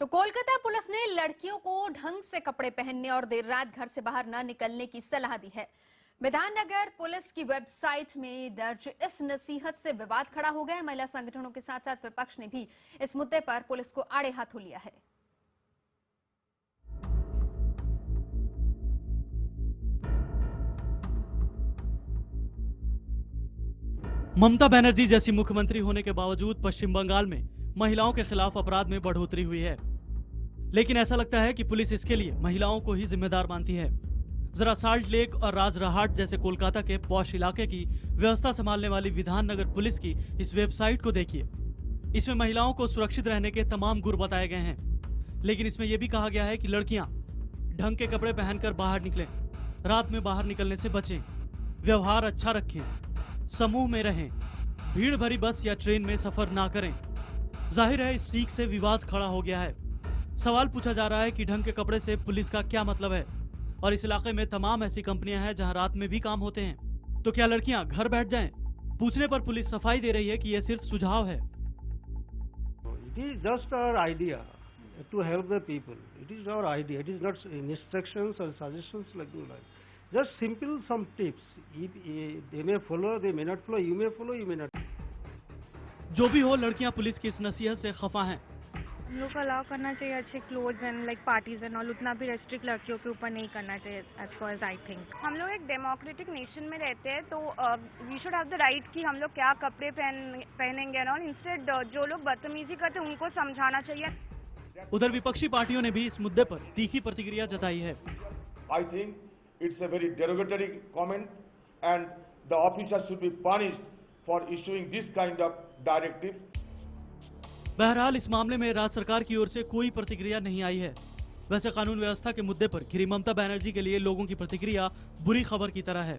तो कोलकाता पुलिस ने लड़कियों को ढंग से कपड़े पहनने और देर रात घर से बाहर न निकलने की सलाह दी है। विधाननगर पुलिस की वेबसाइट में दर्ज इस नसीहत से विवाद खड़ा हो गया है। महिला संगठनों के साथ साथ विपक्ष ने भी इस मुद्दे पर पुलिस को आड़े हाथों लिया है। ममता बनर्जी जैसी मुख्यमंत्री होने के बावजूद पश्चिम बंगाल में महिलाओं के खिलाफ अपराध में बढ़ोतरी हुई है, लेकिन ऐसा लगता है कि पुलिस इसके लिए महिलाओं को ही जिम्मेदार मानती है। जरा साल्ट लेक और राजरहाट जैसे कोलकाता के पॉश इलाके की व्यवस्था संभालने वाली विधाननगर पुलिस की इस वेबसाइट को देखिए। इसमें महिलाओं को सुरक्षित रहने के तमाम गुर बताए गए हैं, लेकिन इसमें यह भी कहा गया है कि लड़कियां ढंग के कपड़े पहनकर बाहर निकलें, रात में बाहर निकलने से बचें, व्यवहार अच्छा रखें, समूह में रहें, भीड़ भरी बस या ट्रेन में सफर ना करें। जाहिर है इस सीख से विवाद खड़ा हो गया है। सवाल पूछा जा रहा है कि ढंग के कपड़े से पुलिस का क्या मतलब है, और इस इलाके में तमाम ऐसी कंपनियां हैं जहां रात में भी काम होते हैं, तो क्या लड़कियां घर बैठ जाएं? पूछने पर पुलिस सफाई दे रही है कि यह सिर्फ सुझाव है। It is just our idea to help the people. It is our idea. It is not instructions or suggestions like that. Just simple some tips. If they may follow, they may not follow. You may follow, you may not. जो भी हो, लड़कियां police की इस नसीहत से खफा हैं। हम लोग को अलाउ करना चाहिए अच्छे clothes and like parties and all, उतना भी रेस्ट्रिक्ट लड़कियों के ऊपर नहीं करना चाहिए as far as I think. हम लोग एक डेमोक्रेटिक नेशन में रहते हैं, तो we should have the right कि हम लोग क्या कपड़े पहनेंगे एंड ऑल। इंस्टेड जो लोग बदतमीजी करते हैं उनको समझाना चाहिए। उधर विपक्षी पार्टियों ने भी इस मुद्दे पर तीखी प्रतिक्रिया जताई है। I think it's a very derogatory comment and the officer should be punished for issuing this kind of directive. बहरहाल इस मामले में राज्य सरकार की ओर से कोई प्रतिक्रिया नहीं आई है। वैसे कानून व्यवस्था के मुद्दे पर घिरी ममता बनर्जी के लिए लोगों की प्रतिक्रिया बुरी खबर की तरह है।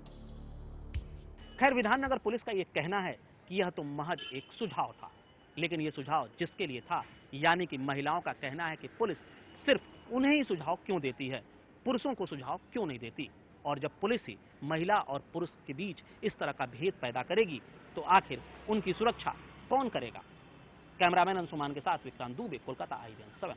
खैर, विधाननगर पुलिस का ये कहना है कि यह तो महज एक सुझाव था, लेकिन ये सुझाव जिसके लिए था, यानी कि महिलाओं का कहना है कि पुलिस सिर्फ उन्हें ही सुझाव क्यों देती है, पुरुषों को सुझाव क्यों नहीं देती। और जब पुलिस ही महिला और पुरुष के बीच इस तरह का भेद पैदा करेगी, तो आखिर उनकी सुरक्षा कौन करेगा। कैमरामैन अंशुमान के साथ विक्रांत दुबे, कोलकाता, IVN7।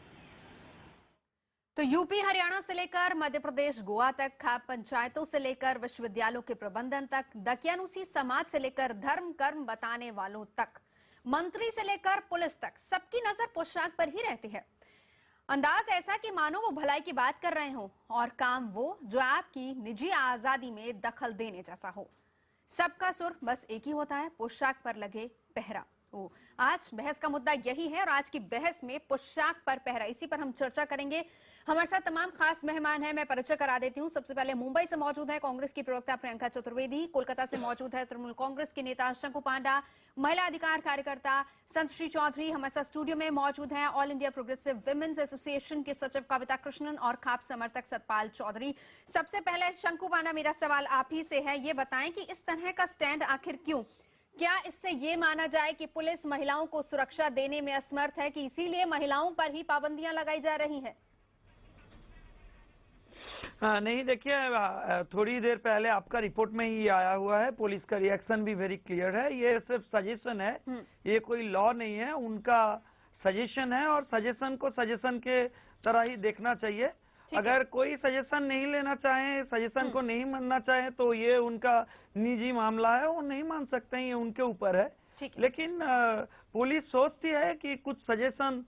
तो यूपी हरियाणा से लेकर मध्य प्रदेश गोवा तक, खाप पंचायतों से लेकर विश्वविद्यालयों के प्रबंधन तक, दकियानुसी समाज से लेकर धर्म कर्म बताने वालों तक, मंत्री से लेकर पुलिस तक, सबकी नजर पोशाक पर ही रहती है। अंदाज ऐसा कि मानो वो भलाई की बात कर रहे हो और काम वो जो आपकी निजी आजादी में दखल देने जैसा हो। सबका सुर बस एक ही होता है, पोशाक पर लगे पहरा। आज बहस का मुद्दा यही है और आज की बहस में पोशाक पर पहरा, इसी पर हम चर्चा करेंगे। हमारे साथ तमाम खास मेहमान हैं, मैं परिचय करा देती हूं। सबसे पहले मुंबई से मौजूद है कांग्रेस की प्रवक्ता प्रियंका चतुर्वेदी, कोलकाता से मौजूद है तृणमूल कांग्रेस के नेता शंकु पांडा, महिला अधिकार कार्यकर्ता संतश्री चौधरी हमारे साथ स्टूडियो में मौजूद है, all India progressive women's association के सचिव कविता कृष्णन और खाप समर्थक सतपाल चौधरी। सबसे पहले शंकु पांडा, मेरा सवाल आप ही से है, ये बताएं कि इस तरह का स्टैंड आखिर क्यों? क्या इससे ये माना जाए कि पुलिस महिलाओं को सुरक्षा देने में असमर्थ है, कि इसीलिए महिलाओं पर ही पाबंदियां लगाई जा रही है? नहीं, देखिए, थोड़ी देर पहले आपका रिपोर्ट में ही आया हुआ है, पुलिस का रिएक्शन भी वेरी क्लियर है। ये सिर्फ सजेशन है, ये कोई लॉ नहीं है, उनका सजेशन है और सजेशन को सजेशन के तरह ही देखना चाहिए। अगर कोई सजेशन नहीं लेना चाहे, सजेशन को नहीं मानना चाहे, तो ये उनका निजी मामला है, वो नहीं मान सकते हैं, ये उनके ऊपर है। लेकिन पुलिस सोचती है कि कुछ सजेशन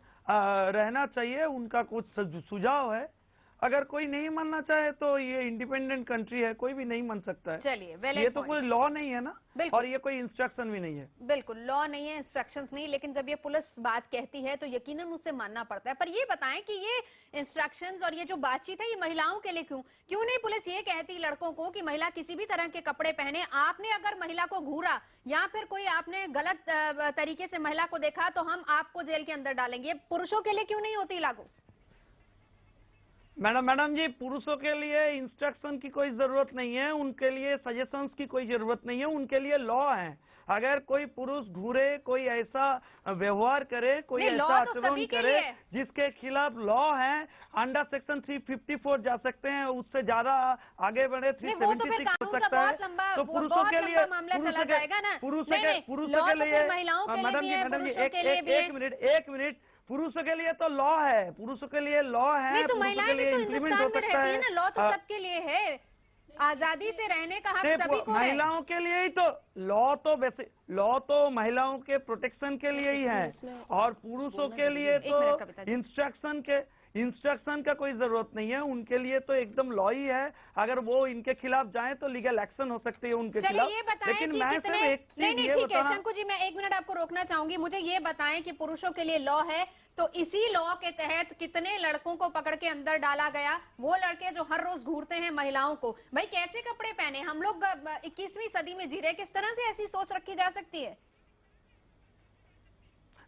रहना चाहिए, उनका कुछ सुझाव है। अगर कोई नहीं मानना चाहे तो ये इंडिपेंडेंट कंट्री है, कोई भी नहीं मान सकता है। चलिए, ये तो कोई लॉ नहीं है ना, और ये कोई इंस्ट्रक्शन भी नहीं है। बिल्कुल लॉ नहीं है, इंस्ट्रक्शंस नहीं, लेकिन जब ये पुलिस बात कहती है तो यकीनन उसे मानना पड़ता है। पर ये बताएं कि ये इंस्ट्रक्शंस और ये जो बातचीत है, ये महिलाओं के लिए क्यों नहीं पुलिस ये कहती लड़कों को कि महिला किसी भी तरह के कपड़े पहने? आपने अगर महिला को घूरा या फिर कोई आपने गलत तरीके से महिला को देखा तो हम आपको जेल के अंदर डालेंगे। पुरुषों के लिए क्यों नहीं होती लागू? मैडम जी, पुरुषों के लिए इंस्ट्रक्शन की कोई जरूरत नहीं है, उनके लिए सजेशंस की कोई जरूरत नहीं है, उनके लिए लॉ है। अगर कोई पुरुष घूरे, कोई ऐसा व्यवहार करे, कोई ऐसा आचरण करे जिसके खिलाफ लॉ है, अंडर सेक्शन 354 जा सकते हैं, उससे ज्यादा आगे बढ़े 376 हो सकता है। तो पुरुषों के लिए पुरुषों के लिए मैडम जी, एक मिनट, पुरुषों के लिए तो लॉ है, पुरुषों के लिए लॉ है, नहीं तो पुरुषों महिलाएं के भी लिए तो implement हिंदुस्तान हो में सकता रहती है ना, लॉ तो है। सबके लिए है, आजादी से रहने का हक सिर्फ सभी को है। महिलाओं के लिए ही तो लॉ तो महिलाओं के प्रोटेक्शन के लिए ही है, और पुरुषों के लिए एक मिनट कविता तो जी। इंस्ट्रक्शन का कोई जरूरत नहीं है, उनके लिए तो एकदम लॉ ही है। अगर वो इनके खिलाफ जाए तो लीगल एक्शन हो सकती है उनके चलिए खिलाफ। ये बताएं लेकिन कि मैं कितने, सिर्फ एक नहीं चीज नहीं ये ठीक है बताना, शंकु जी, मैं 1 मिनट आपको रोकना चाहूंगी। मुझे ये बताएं कि पुरुषों के लिए लॉ है, तो इसी लॉ के तहत कितने लड़कों को पकड़ के अंदर डाला गया, वो लड़के जो हर रोज घूरते हैं महिलाओं को, भाई कैसे कपड़े पहने, हम लोग 21वीं सदी में जी रहे, किस तरह से ऐसी सोच रखी जा सकती है?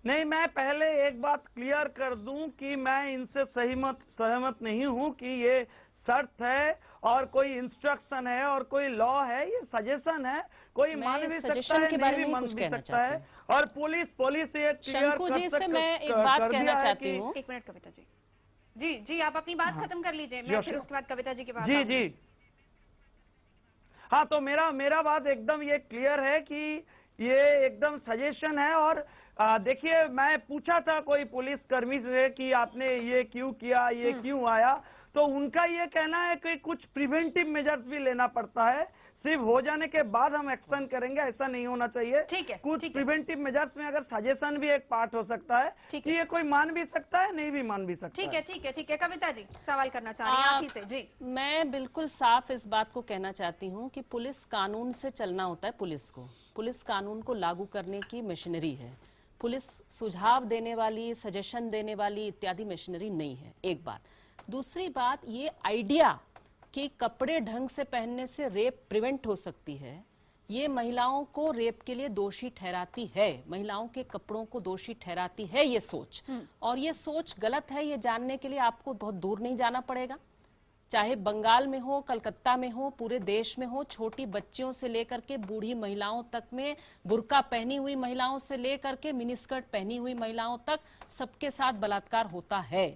नहीं, मैं पहले एक बात क्लियर कर दूं कि मैं इनसे सहमत नहीं हूं कि ये शर्त है और कोई इंस्ट्रक्शन है और कोई लॉ है, ये सजेशन है। कोई मान भी सकता है, नहीं भी मान भी सकता है, और पुलिस ये क्लियर शंकु जी से मैं एक बात कहना चाहती हूँ। 1 मिनट कविता जी, जी आप अपनी बात खत्म कर लीजिए, मैं फिर उसके बाद कविता जी के पास जी आऊंगी। जी हाँ, तो मेरा बात एकदम ये क्लियर है कि ये एकदम सजेशन है। और देखिए, मैं पूछा था कोई पुलिस कर्मी से कि आपने ये क्यों किया, ये क्यों आया, तो उनका ये कहना है कि कुछ प्रिवेंटिव मेजर्स भी लेना पड़ता है, सिर्फ हो जाने के बाद हम एक्शन करेंगे, ऐसा नहीं होना चाहिए। ठीक है, कुछ ठीक है। प्रिवेंटिव मेजर्स में अगर सजेशन भी एक पार्ट हो सकता है ठीक कि है। ये कोई मान भी सकता है, नहीं भी मान भी सकता ठीक है। है ठीक है कविता जी सवाल करना चाह रही हैं आप ही से। जी मैं बिल्कुल साफ इस बात को कहना चाहती हूँ कि पुलिस कानून से चलना होता है। पुलिस कानून को लागू करने की मशीनरी है। पुलिस सुझाव देने वाली, सजेशन देने वाली इत्यादि मशीनरी नहीं है, एक बात। दूसरी बात, ये आइडिया कि कपड़े ढंग से पहनने से रेप प्रिवेंट हो सकती है, ये महिलाओं को रेप के लिए दोषी ठहराती है, महिलाओं के कपड़ों को दोषी ठहराती है ये सोच। और ये सोच गलत है, ये जानने के लिए आपको बहुत दूर नहीं जाना पड़ेगा। चाहे बंगाल में हो, कलकत्ता में हो, पूरे देश में हो, छोटी बच्चियों से लेकर के बूढ़ी महिलाओं तक में, बुर्का पहनी हुई महिलाओं से लेकर के मिनीस्कर्ट पहनी हुई महिलाओं तक, सबके साथ बलात्कार होता है।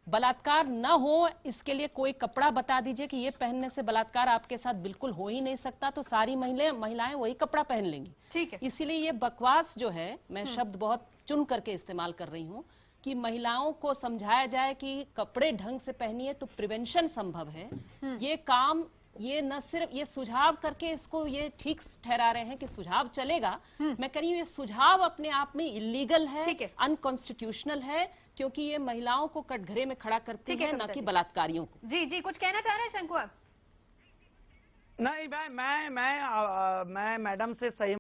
बलात्कार न हो इसके लिए कोई कपड़ा बता दीजिए कि ये पहनने से बलात्कार आपके साथ बिल्कुल हो ही नहीं सकता, तो सारी महिलाएं वही कपड़ा पहन लेंगी। ठीक है। इसीलिए ये बकवास जो है, मैं शब्द बहुत चुन करके इस्तेमाल कर रही हूँ, कि महिलाओं को समझाया जाए कि कपड़े ढंग से पहनिए तो प्रिवेंशन संभव है। ये काम, ये न सिर्फ ये सुझाव करके इसको ये ठीक ठहरा रहे हैं कि सुझाव चलेगा। मैं कह रही हूँ ये सुझाव अपने आप में इलीगल है, अनकॉन्स्टिट्यूशनल है, क्योंकि ये महिलाओं को कटघरे में खड़ा करती है, न कि बलात्कारियों को। जी कुछ कहना चाह रहे हैं शंकु आप? नहीं, मैं मैडम से सहमत